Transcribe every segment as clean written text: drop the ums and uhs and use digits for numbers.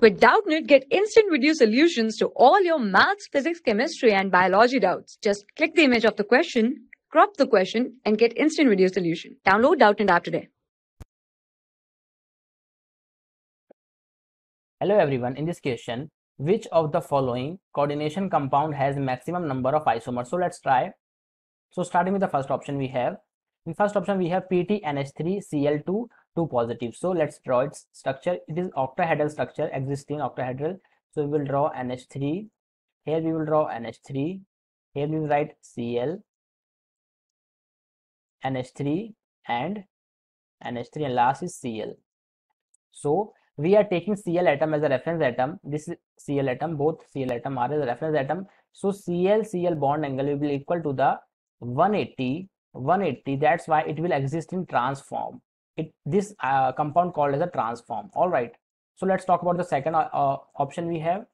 With Doubtnut, get instant video solutions to all your maths, physics, chemistry, and biology doubts. Just click the image of the question, crop the question, and get instant video solution. Download Doubtnut app today. Hello everyone, in this question, which of the following coordination compound has maximum number of isomers? So let's try. So starting with the first option we have. In first option we have PTNH3Cl2, 2 positive. So let's draw its structure. It is octahedral structure, existing octahedral. So we will draw NH3. Here we will draw NH3. Here we will write Cl, NH3 and NH3, and last is Cl. So we are taking Cl atom as a reference atom. This is Cl atom, both Cl atom are as a reference atom. So Cl bond angle will be equal to the 180. That's why it will exist in trans form. This compound called as a trans form. All right. So let's talk about the second option we have.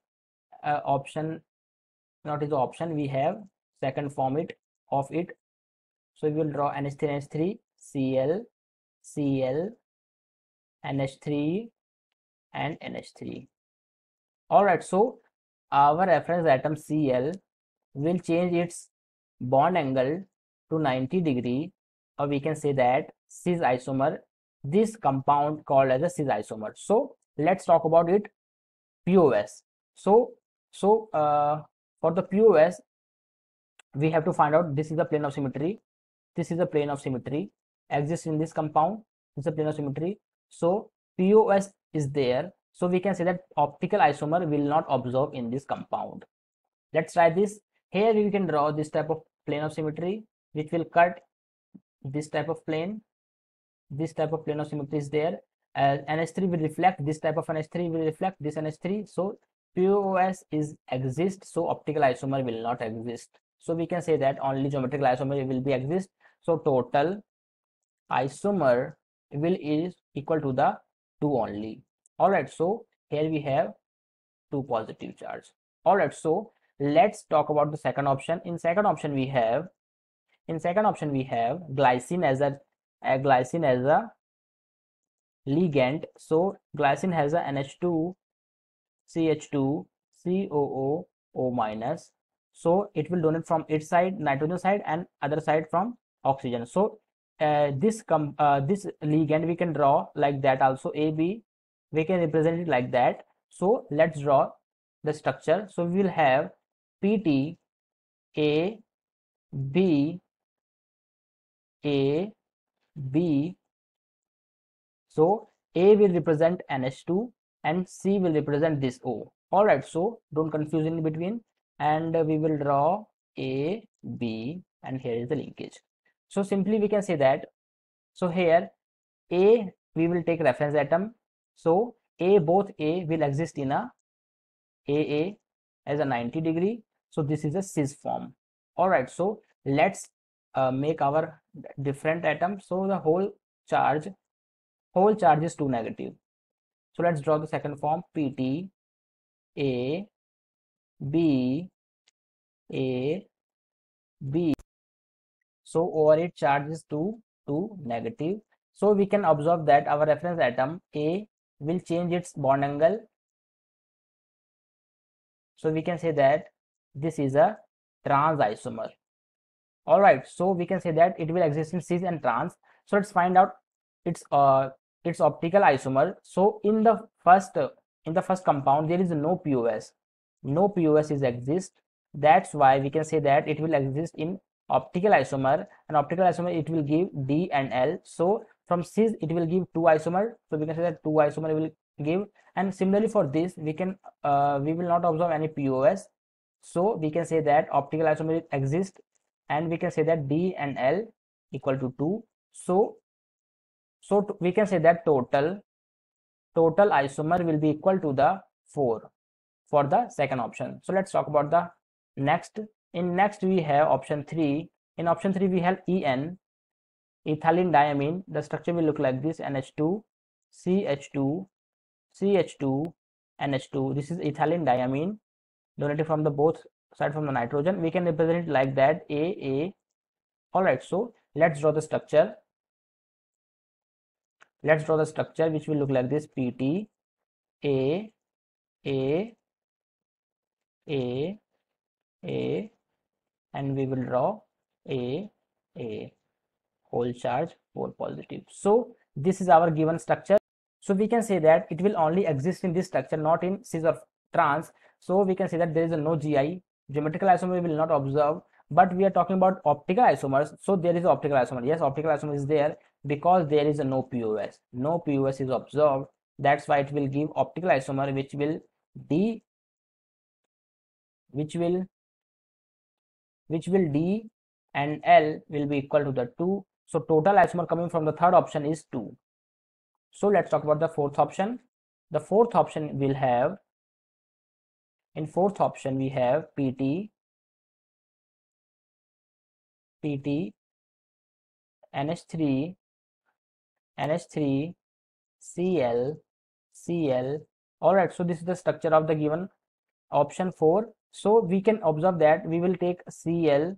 We have second form of it. So we will draw NH3, Cl, NH3 and NH3. All right. So our reference atom Cl will change its bond angle to 90 degree, or we can say that cis isomer. This compound called as a cis isomer. So let's talk about it. POS. So for the POS, we have to find out this is the plane of symmetry. This is the plane of symmetry exists in this compound. This is a plane of symmetry. So POS is there. So we can say that optical isomer will not observe in this compound. Let's try this. Here we can draw this type of plane of symmetry, which will cut this type of plane. This type of plane of symmetry is there. NH3 will reflect, this type of NH3 will reflect this NH3. So POS is exist, so optical isomer will not exist. So we can say that only geometrical isomer will be exist. So total isomer is equal to the 2 only. All right. So here we have 2 positive charge. All right. So let's talk about the second option. In second option we have glycine as a ligand. So glycine has a NH2 CH2 COO O minus. So it will donate from its side nitrogen side and other side from oxygen. So this ligand we can draw like that also. AB we can represent it like that. So let's draw the structure. So we will have PT A B. So A will represent NH2 and C will represent this O. All right. So don't confuse in between. And we will draw A, B, and here is the linkage. So simply we can say that. So here A we will take reference atom. So both A will exist in a AA as a 90 degree. So this is a cis form. All right. So let's make our different atoms. So the whole charge is 2 negative. So let's draw the second form. PT A B. So over it charge is 2 negative. So we can observe that our reference atom A will change its bond angle. So we can say that this is a trans isomer. All right. So we can say that it will exist in cis and trans. So let's find out its optical isomer. So in the first compound there is no POS. No POS is exist. That's why we can say that it will exist in optical isomer, and optical isomer it will give D and L. So from cis it will give 2 isomer. So we can say that 2 isomer will give. And similarly for this we will not observe any POS. So we can say that optical isomer exists, and we can say that D and L equal to 2. So we can say that total isomer will be equal to the 4 for the second option. So let's talk about the next. In next we have option 3. In option 3 we have EN, ethylene diamine. The structure will look like this: NH2 CH2 NH2. This is ethylene diamine donated from the both side from the nitrogen. We can represent it like that, AA. All right. So let's draw the structure. Let's draw the structure which will look like this: PT A A, and we will draw A, whole charge 4 positive. So this is our given structure. So we can say that it will only exist in this structure, not in cis or trans. So we can say that there is no GI, geometrical isomer we will not observe, but we are talking about optical isomers. So there is optical isomer. Yes, optical isomer is there because there is no POS. No POS is observed. That's why it will give optical isomer, which will D and L will be equal to the 2. So total isomer coming from the third option is 2. So let's talk about the fourth option. The fourth option will have, in fourth option we have PT, NH3, Cl. Alright, so this is the structure of the given option 4. So we can observe that we will take Cl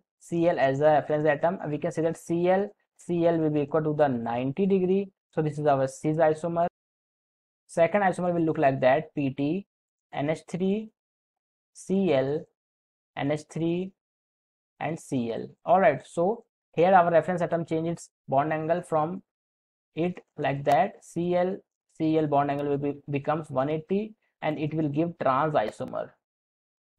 as a reference atom. We can say that Cl will be equal to the 90 degree. So this is our cis isomer. Second isomer will look like that, PT, NH3, Cl, NH3 and Cl. Alright, so here our reference atom changes its bond angle from it like that. Cl bond angle will becomes 180 and it will give trans isomer.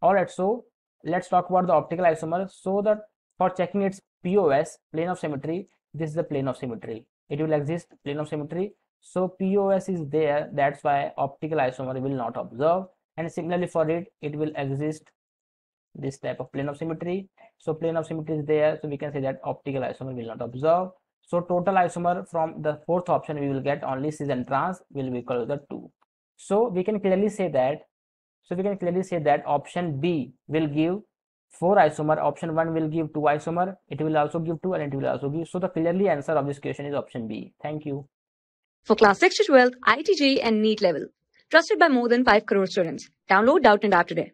Alright, so let's talk about the optical isomer. So that for checking its POS, plane of symmetry, this is the plane of symmetry. It will exist plane of symmetry. So POS is there, that's why optical isomer will not observe. And similarly for it will exist this type of plane of symmetry. So plane of symmetry is there, so we can say that optical isomer will not observe. So total isomer from the fourth option we will get only cis and trans will be equal to the 2. So we can clearly say that option B will give 4 isomer, option 1 will give 2 isomer, it will also give 2 and it will also give. So the clearly answer of this question is option B. Thank you. For class 6 to 12, IIT JEE and NEET level. Trusted by more than 5 crore students. Download Doubtnut app today.